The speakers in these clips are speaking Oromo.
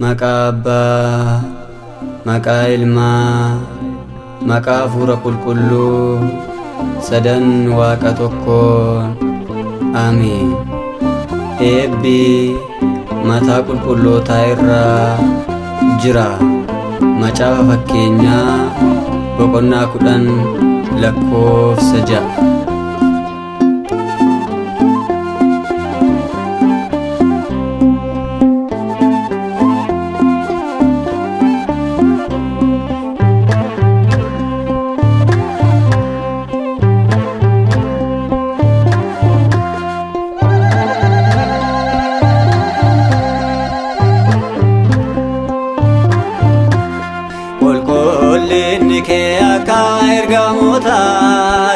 Maqaa Abbaa, maqaa Ilmaa, maqaa Hafuura Qulqulluu, sadan Waaqa tokkoon. Amiin. Eebbi mataa qulqullootaa irraa jira. Macaafa Fakkeenyaa boqonnaa 10 lakkoofsa 6.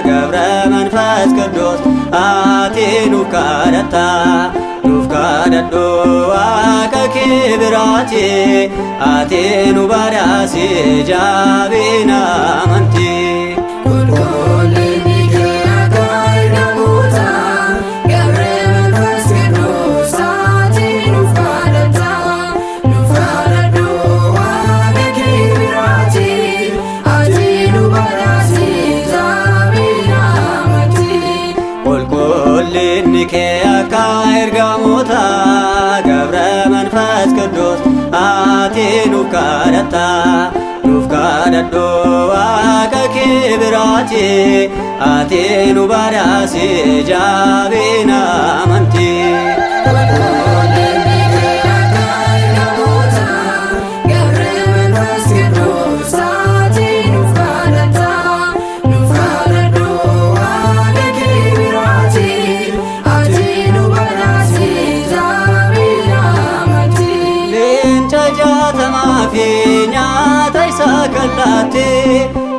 Gabra manfas kados ati nuuf kadhadhu Waaqa kee biraati ati nu badhaasi jabina amantii. Gabra manfas kados ati nuuf kadhadhu Waaqa kee biraati ati nu badhaasi jabina amantii.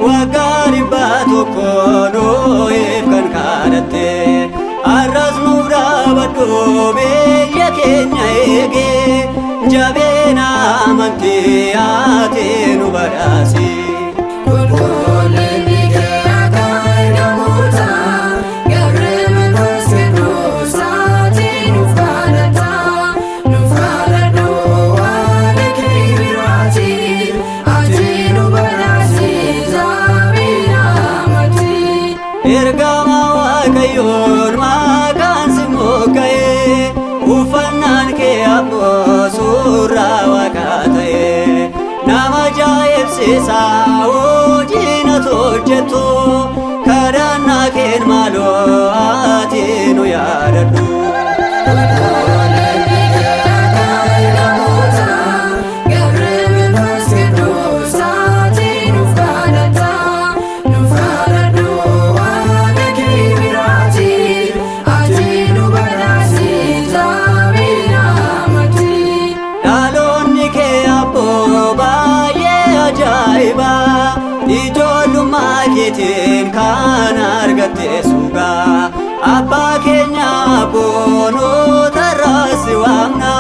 Wagari batu kono kan kadate arras mura badu biyya keenya ege jabina amantii ati nu badhaasi. Ergama Waaqayyoon maqaan si mogga'e uffannaan kee ammoo suuraa Waaqaa ta'e nama ajaa'ibsiisaa hojiin ati hojjettu kadhannaa keen maaloo ati nu yaadadhu. Ijoollummaa keetiin kan argatte sugaa abbaa keenya boonota irraa si waamna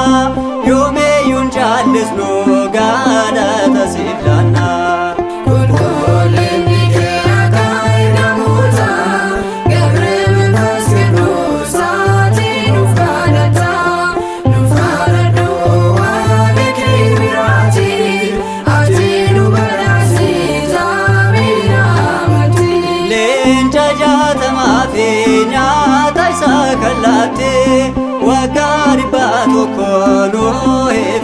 yoomeeyyuu hin jaallisnu galata siif laanna. Wagari batu kono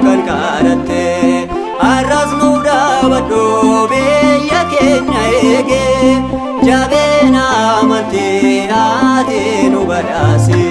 kan kadate arras nuda badu biyya keenya ege jabina amantii ati nu badhaasi.